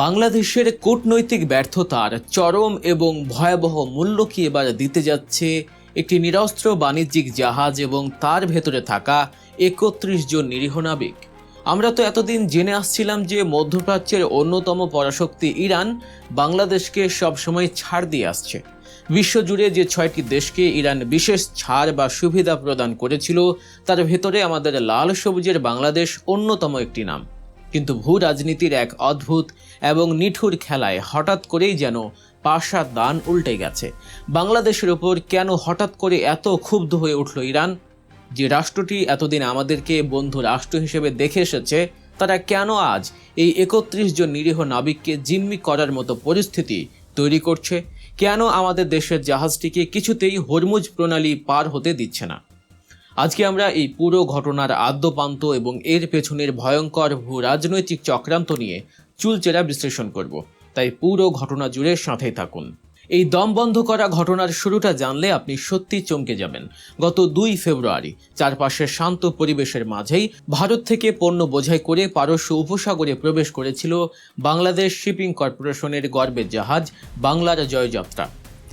বাংলাদেশের কূটনৈতিক ব্যর্থতার চরম এবং ভয়াবহ মূল্য কি এবার দিতে যাচ্ছে একটি নিরস্ত্র বাণিজ্যিক জাহাজ এবং তার ভেতরে থাকা ৩১ জন নিরীহ নাবিক। আমরা তো এতদিন জেনে আসছিলাম যে মধ্যপ্রাচ্যের অন্যতম পরাশক্তি ইরান বাংলাদেশকে সবসময় ছাড় দিয়ে আসছে। বিশ্বজুড়ে যে ৬টি দেশকে ইরান বিশেষ ছাড় বা সুবিধা প্রদান করেছিল তার ভেতরে আমাদের লাল সবুজের বাংলাদেশ অন্যতম একটি নাম। কিন্তু ভূ রাজনীতির এক অদ্ভুত এবং নিঠুর খেলায় হঠাৎ করেই যেন পাশা দান উল্টে গেছে। বাংলাদেশের ওপর কেন হঠাৎ করে এত ক্ষুব্ধ হয়ে উঠল ইরান? যে রাষ্ট্রটি এতদিন আমাদেরকে বন্ধু রাষ্ট্র হিসেবে দেখে এসেছে, তারা কেন আজ এই ৩১ জন নিরীহ নাবিককে জিম্মি করার মতো পরিস্থিতি তৈরি করছে? কেন আমাদের দেশের জাহাজটিকে কিছুতেই হরমুজ প্রণালী পার হতে দিচ্ছে না? আজকে আমরা এই পুরো ঘটনার আদ্যপান্ত এবং এর পেছনের ভয়ঙ্কর ভূ রাজনৈতিক চক্রান্ত নিয়ে চুলচেরা বিশ্লেষণ করব। তাই পুরো ঘটনা জুড়ে সাথেই থাকুন। এই দম বন্ধ করা ঘটনার শুরুটা জানলে আপনি সত্যি চমকে যাবেন। গত ২ ফেব্রুয়ারি চারপাশে শান্ত পরিবেশের মাঝেই ভারত থেকে পণ্য বোঝাই করে পারস্য উপসাগরে প্রবেশ করেছিল বাংলাদেশ শিপিং কর্পোরেশনের গর্বের জাহাজ বাংলার জয়যাত্রা।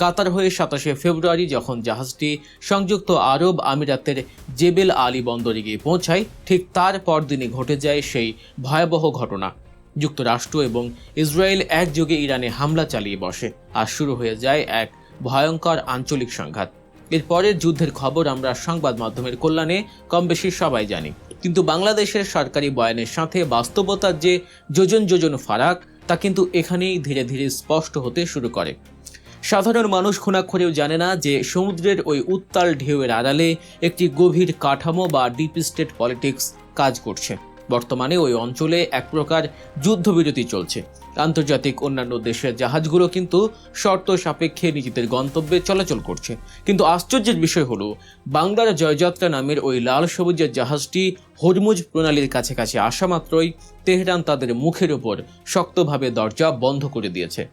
কাতার হয়ে ২৭শে ফেব্রুয়ারি যখন জাহাজটি সংযুক্ত আরব আমিরাতের জেবেল আলী বন্দরে গিয়ে পৌঁছায়, ঠিক তার পরদিনই ঘটে যায় সেই ভয়াবহ ঘটনা। যুক্তরাষ্ট্র এবং ইসরায়েল একযোগে ইরানে হামলা চালিয়ে বসে, আর শুরু হয়ে যায় এক ভয়ঙ্কর আঞ্চলিক সংঘাত। এরপরের যুদ্ধের খবর আমরা সংবাদ মাধ্যমের কল্যাণে কম বেশি সবাই জানি, কিন্তু বাংলাদেশের সরকারি বয়ানের সাথে বাস্তবতার যে যোজন যোজন ফারাক, তা কিন্তু এখানেই ধীরে ধীরে স্পষ্ট হতে শুরু করে। সাধারণ মানুষ খোনাক্ষরেও জানে না যে সমুদ্রের ওই উত্তাল ঢেউয়ের আড়ালে একটি গভীর কাঠামো বা ডিপ স্টেট পলিটিক্স কাজ করছে। বর্তমানে ওই অঞ্চলে এক প্রকার যুদ্ধবিরতি চলছে। আন্তর্জাতিক অন্যান্য দেশের জাহাজগুলো কিন্তু শর্ত সাপেক্ষে নিজেদের গন্তব্যে চলাচল করছে, কিন্তু আশ্চর্যের বিষয় হলো বাংলার জয়যাত্রা নামের ওই লাল সবুজের জাহাজটি হরমুজ প্রণালীর কাছাকাছি আসা মাত্রই তেহরান তাদের মুখের ওপর শক্তভাবে দরজা বন্ধ করে দিয়েছে।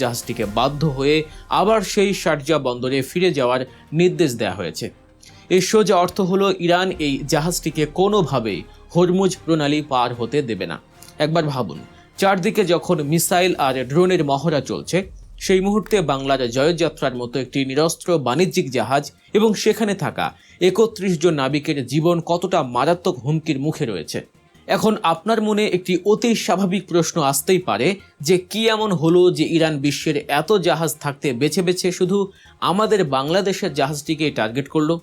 জাহাজটিকে বাধ্য হয়ে আবার সেই শারজা বন্দরে ফিরে যাওয়ার নির্দেশ দেওয়া হয়েছে। এর সোজা অর্থ হলো ইরান এই জাহাজটিকে কোনোভাবেই হরমুজ প্রণালী পার হতে দেবে না। একবার ভাবুন, চারদিকে যখন মিসাইল আর ড্রোনের মহড়া চলছে, সেই মুহূর্তে বাংলার জয়যাত্রার মতো একটি নিরস্ত্র বাণিজ্যিক জাহাজ এবং সেখানে থাকা ৩১ জন নাবিকের জীবন কতটা মারাত্মক হুমকির মুখে রয়েছে। এখন আপনার মনে একটি অতি স্বাভাবিক প্রশ্ন আসতেই পারে যে কি এমন হলো যে ইরান বিশ্বের এত জাহাজ থাকতে বেছে বেছে শুধু আমাদের বাংলাদেশের জাহাজটিকে টার্গেট করলো?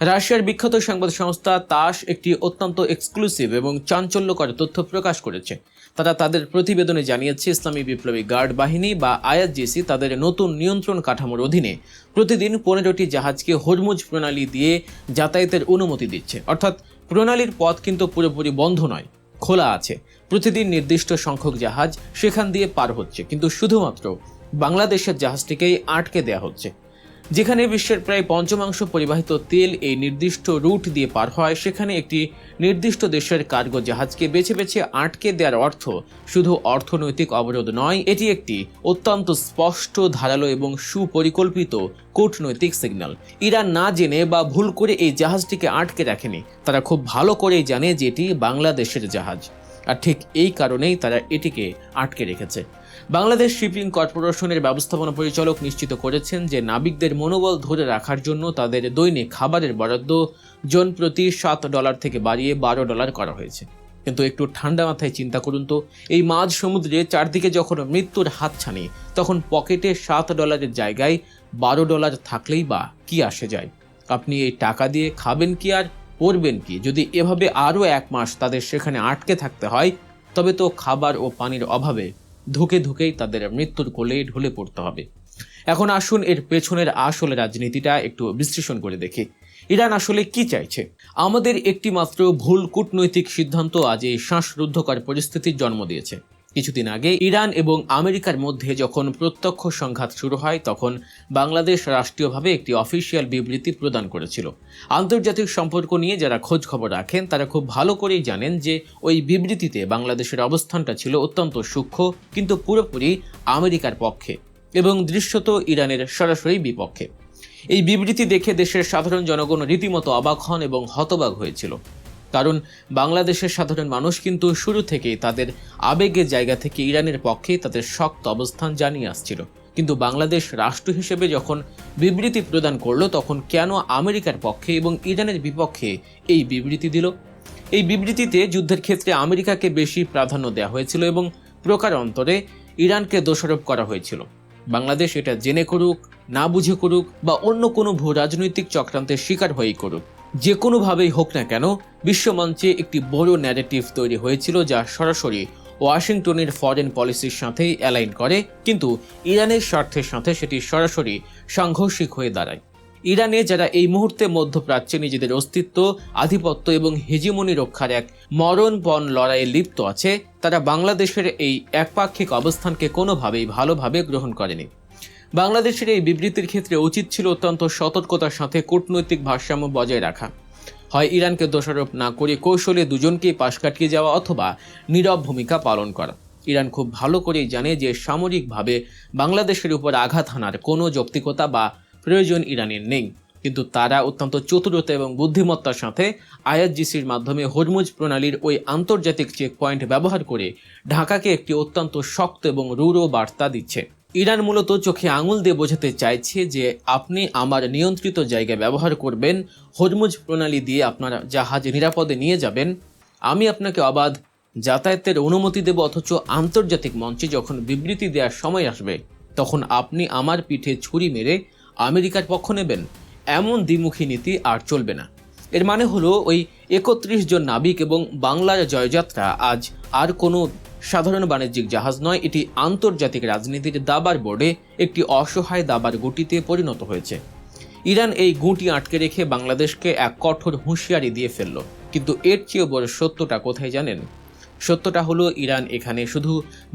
রাশিয়ার বিখ্যাত সংবাদ সংস্থা তাস একটি অত্যন্ত এক্সক্লুসিভ এবং চাঞ্চল্যকর তথ্য প্রকাশ করেছে। তারা তাদের প্রতিবেদনে জানিয়েছে ইসলামী বিপ্লবী গার্ড বাহিনী বা আইআরজিসি তাদের নতুন নিয়ন্ত্রণ কাঠামোর অধীনে প্রতিদিন ১৫টি জাহাজকে হরমুজ প্রণালী দিয়ে যাতায়াতের অনুমতি দিচ্ছে। অর্থাৎ প্রণালীর পথ কিন্তু পুরোপুরি বন্ধ নয়, খোলা আছে। প্রতিদিন নির্দিষ্ট সংখ্যক জাহাজ সেখান দিয়ে পার হচ্ছে, কিন্তু শুধুমাত্র বাংলাদেশের জাহাজটিকেই আটকে দেওয়া হচ্ছে। যেখানে বিশ্বের প্রায় পঞ্চমাংশ পরিবাহিত তেল এই নির্দিষ্ট রুট দিয়ে পার হয়, সেখানে একটি নির্দিষ্ট দেশের কার্গো জাহাজকে বেছে বেছে আটকে দেওয়ার অর্থ শুধু অর্থনৈতিক অবরোধ নয়, এটি একটি অত্যন্ত স্পষ্ট, ধারালো এবং সুপরিকল্পিত কূটনৈতিক সিগন্যাল। ইরান না জেনে বা ভুল করে এই জাহাজটিকে আটকে রাখেনি, তারা খুব ভালো করেই জানে যে এটি বাংলাদেশের জাহাজ, আর ঠিক এই কারণেই তারা এটিকে আটকে রেখেছে। বাংলাদেশ শিপিং কর্পোরেশনের ব্যবস্থাপনা পরিচালক নিশ্চিত করেছেন যে নাবিকদের মনোবল ধরে রাখার জন্য তাদের দৈনিক খাবারের বরাদ্দ জন প্রতি $7 থেকে বাড়িয়ে $12 করা হয়েছে। কিন্তু একটু ঠান্ডা মাথায় চিন্তা করুন তো, এই মাঝ সমুদ্রে চারদিকে যখন মৃত্যুর হাতছানি, তখন পকেটে $7 জায়গায় $12 থাকলেই বা কি আসে যায়? আপনি এই টাকা দিয়ে খাবেন কি আর পরবেন কি? যদি এভাবে আরও 1 মাস তাদের সেখানে আটকে থাকতে হয়, তবে তো খাবার ও পানির অভাবে ধুকে ধুকেই তাদের মৃত্যুর কোলে ঢলে পড়তে হবে। এখন আসুন এর পেছনের আসল রাজনীতিটা একটু বিশ্লেষণ করে দেখি। ইরান আসলে কি চাইছে? আমাদের একটি মাত্র ভুল কূটনৈতিক সিদ্ধান্ত আজ এই শ্বাসরুদ্ধকর পরিস্থিতির জন্ম দিয়েছে। কিছুদিন আগে ইরান এবং আমেরিকার মধ্যে যখন প্রত্যক্ষ সংঘাত শুরু হয়, তখন বাংলাদেশ রাষ্ট্রীয়ভাবে একটি অফিসিয়াল বিবৃতি প্রদান করেছিল। আন্তর্জাতিক সম্পর্ক নিয়ে যারা খোঁজ খবর রাখেন তারা খুব ভালো করেই জানেন যে ওই বিবৃতিতে বাংলাদেশের অবস্থানটা ছিল অত্যন্ত সূক্ষ্ম, কিন্তু পুরোপুরি আমেরিকার পক্ষে এবং দৃশ্যত ইরানের সরাসরি বিপক্ষে। এই বিবৃতি দেখে দেশের সাধারণ জনগণ রীতিমতো অবাক হন এবং হতবাক হয়েছিল। কারণ বাংলাদেশের সাধারণ মানুষ কিন্তু শুরু থেকেই তাদের আবেগের জায়গা থেকে ইরানের পক্ষে তাদের শক্ত অবস্থান জানিয়ে আসছিল। কিন্তু বাংলাদেশ রাষ্ট্র হিসেবে যখন বিবৃতি প্রদান করলো, তখন কেন আমেরিকার পক্ষে এবং ইরানের বিপক্ষে এই বিবৃতি দিল? এই বিবৃতিতে যুদ্ধের ক্ষেত্রে আমেরিকাকে বেশি প্রাধান্য দেওয়া হয়েছিল এবং প্রকারান্তরে ইরানকে দোষারোপ করা হয়েছিল। বাংলাদেশ এটা জেনে করুক, না বুঝে করুক বা অন্য কোনো ভূ রাজনৈতিক চক্রান্তের শিকার হয়েই করুক, যে কোনোভাবেই হোক না কেন, বিশ্বমঞ্চে একটি বড় ন্যারেটিভ তৈরি হয়েছিল যা সরাসরি ওয়াশিংটনের ফরেন পলিসির সাথেই অ্যালাইন করে, কিন্তু ইরানের স্বার্থের সাথে সেটি সরাসরি সাংঘর্ষিক হয়ে দাঁড়ায়। ইরানে যারা এই মুহূর্তে মধ্যপ্রাচ্যে নিজেদের অস্তিত্ব, আধিপত্য এবং হেজিমনি রক্ষার এক মরণপণ লড়াইয়ে লিপ্ত আছে, তারা বাংলাদেশের এই একপাক্ষিক অবস্থানকে কোনোভাবেই ভালোভাবে গ্রহণ করেনি। বাংলাদেশের এই বিবৃতির ক্ষেত্রে উচিত ছিল অত্যন্ত সতর্কতার সাথে কূটনৈতিক ভারসাম্য বজায় রাখা। হয় ইরানকে দোষারোপ না করে কৌশলে দুজনকেই পাশ কাটিয়ে যাওয়া, অথবা নীরব ভূমিকা পালন করা। ইরান খুব ভালো করেই জানে যে সামরিকভাবে বাংলাদেশের উপর আঘাত হানার কোনো যৌক্তিকতা বা প্রয়োজন ইরানের নেই, কিন্তু তারা অত্যন্ত চতুরতা এবং বুদ্ধিমত্তার সাথে আইআরজিসির মাধ্যমে হরমুজ প্রণালীর ওই আন্তর্জাতিক চেক পয়েন্ট ব্যবহার করে ঢাকাকে একটি অত্যন্ত শক্ত এবং রূঢ় বার্তা দিচ্ছে। ইরান মূলত চোখে আঙুল দিয়ে বোঝাতে চাইছে যে আপনি আমার নিয়ন্ত্রিত জায়গায় ব্যবহার করবেন, হরমুজ প্রণালী দিয়ে আপনার জাহাজ নিরাপদে নিয়ে যাবেন, আমি আপনাকে অবাধ যাতায়াতের অনুমতি দেব, অথচ আন্তর্জাতিক মঞ্চে যখন বিবৃতি দেওয়ার সময় আসবে তখন আপনি আমার পিঠে ছুরি মেরে আমেরিকার পক্ষ নেবেন। এমন দ্বিমুখী নীতি আর চলবে না। এর মানে হলো ওই ৩১ জন নাবিক এবং বাংলার জয়যাত্রা আজ আর কোনো সাধারণ বাণিজ্যিক জাহাজ নয়, এটি আন্তর্জাতিক রাজনীতির দাবার বোর্ডে একটি অসহায় দাবার গুটিতে পরিণত হয়েছে। ইরান এই গুটি আটকে রেখে বাংলাদেশকে এক কঠোর হুঁশিয়ারি দিয়ে ফেলল। কিন্তু এর চেয়েও বড় সত্যটা কোথায় জানেন? সত্যটা হলো ইরান এখানে শুধু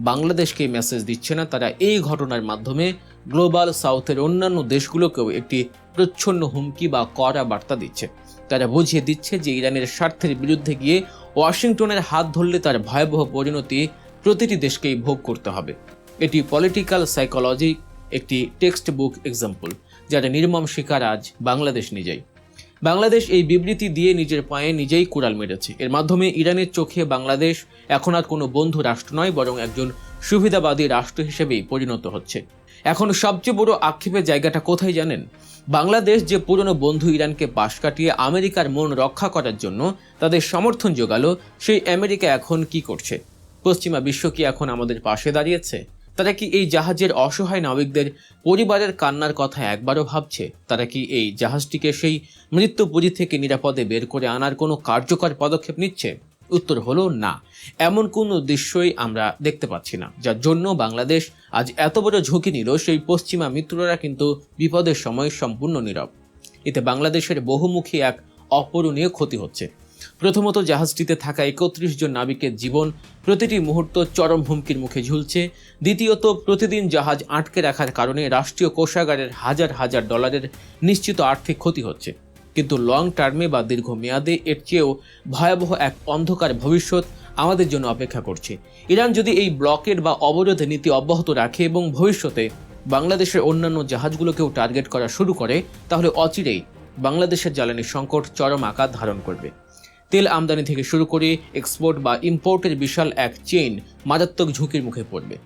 বাংলাদেশকে মেসেজ দিচ্ছে না, তারা এই ঘটনার মাধ্যমে গ্লোবাল সাউথের অন্যান্য দেশগুলোকেও একটি প্রচ্ছন্ন হুমকি বা কড়া বার্তা দিচ্ছে। তারা বুঝিয়ে দিচ্ছে যে ইরানের স্বার্থের বিরুদ্ধে গিয়ে ওয়াশিংটনের হাত ধরলে তার ভয়াবহ পরিণতি প্রতিটি দেশকেই ভোগ করতে হবে। এটি পলিটিক্যাল সাইকোলজি একটি টেক্সট বুক এক্সাম্পল, যার নির্মম শিকার আজ বাংলাদেশ নিজেই। বাংলাদেশ এই বিবৃতি দিয়ে নিজের পায়ে নিজেই কুড়াল মেরেছে। এর মাধ্যমে ইরানের চোখে বাংলাদেশ এখন আর কোনো বন্ধু রাষ্ট্র নয়, বরং একজন সুবিধাবাদী রাষ্ট্র হিসেবেই পরিণত হচ্ছে। এখন সবচেয়ে বড় আক্ষেপের জায়গাটা কোথায় জানেন? বাংলাদেশ যে পুরনো বন্ধু ইরানকে পাশ কাটিয়ে আমেরিকার মন রক্ষা করার জন্য তাদের সমর্থন জোগালো, সেই আমেরিকা এখন কি করছে? পশ্চিমা বিশ্ব কি এখন আমাদের পাশে দাঁড়িয়েছে? তারা কি এই জাহাজের অসহায় নাবিকদের পরিবারের কান্নার কথা একবারও ভাবছে? তারা কি এই জাহাজটিকে সেই মৃত্যুপুরী থেকে নিরাপদে বের করে আনার কোনো কার্যকর পদক্ষেপ নিচ্ছে? উত্তর হলো না। এমন কোনো দৃশ্যই আমরা দেখতে পাচ্ছি না। যার জন্য বাংলাদেশ আজ এত বড় ঝুঁকি নিল, সেই পশ্চিমা মিত্ররা কিন্তু বিপদের সময় সম্পূর্ণ নীরব। এতে বাংলাদেশের বহুমুখী এক অপূরণীয় ক্ষতি হচ্ছে। প্রথমত, জাহাজটিতে থাকা ৩১ জন নাবিকের জীবন প্রতিটি মুহূর্ত চরম হুমকির মুখে ঝুলছে। দ্বিতীয়ত, প্রতিদিন জাহাজ আটকে রাখার কারণে রাষ্ট্রীয় কোষাগারের হাজার হাজার ডলারের নিশ্চিত আর্থিক ক্ষতি হচ্ছে। কিন্তু লং টার্মে বা দীর্ঘমেয়াদে এর চেয়েও ভয়াবহ এক অন্ধকার ভবিষ্যৎ আমাদের জন্য অপেক্ষা করছে। ইরান যদি এই ব্লকেড বা অবরোধ নীতি অব্যাহত রাখে এবং ভবিষ্যতে বাংলাদেশের অন্যান্য জাহাজগুলোকেও টার্গেট করা শুরু করে, তাহলে অচিরেই বাংলাদেশের জ্বালানি সংকট চরম আকার ধারণ করবে। তেল আমদানি থেকে শুরু করে এক্সপোর্ট বা ইম্পোর্টের বিশাল এক চেইন মারাত্মক ঝুঁকির মুখে পড়বে।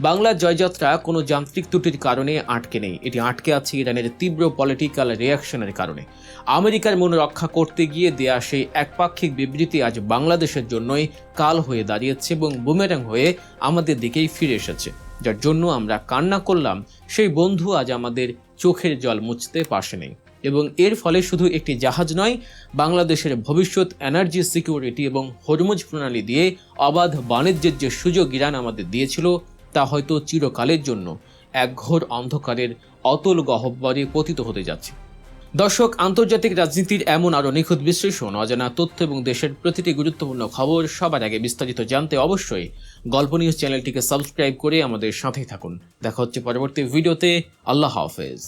বাংলার জয়যাত্রা কোনো যান্ত্রিক ত্রুটির কারণে আটকে নেই, এটি আটকে আছে ইরানের তীব্র পলিটিক্যাল রিয়াকশনের কারণে। আমেরিকার মন রক্ষা করতে গিয়ে দেয়া সেই একপাক্ষিক বিবৃতি আজ বাংলাদেশের জন্যই কাল হয়ে দাঁড়িয়েছে এবং বুমেরাং হয়ে আমাদের দিকেই ফিরে এসেছে। যার জন্য আমরা কান্না করলাম, সেই বন্ধু আজ আমাদের চোখের জল মুছতে পারছে নেই। এবং এর ফলে শুধু একটি জাহাজ নয়, বাংলাদেশের ভবিষ্যৎ, এনার্জি সিকিউরিটি এবং হরমুজ প্রণালী দিয়ে অবাধ বাণিজ্যের যে সুযোগ ইরান আমাদের দিয়েছিল, তা হয়তো চিরকালের জন্য এক ঘোর অন্ধকারের অতল গহ্বরে পতিত হতে যাচ্ছে। দর্শক, আন্তর্জাতিক রাজনীতির এমন আরও নিখুঁত বিশ্লেষণ, অজানা তথ্য এবং দেশের প্রতিটি গুরুত্বপূর্ণ খবর সবার আগে বিস্তারিত জানতে অবশ্যই গল্প নিউজ চ্যানেলটিকে সাবস্ক্রাইব করে আমাদের সাথেই থাকুন। দেখা হচ্ছে পরবর্তী ভিডিওতে। আল্লাহ হাফেজ।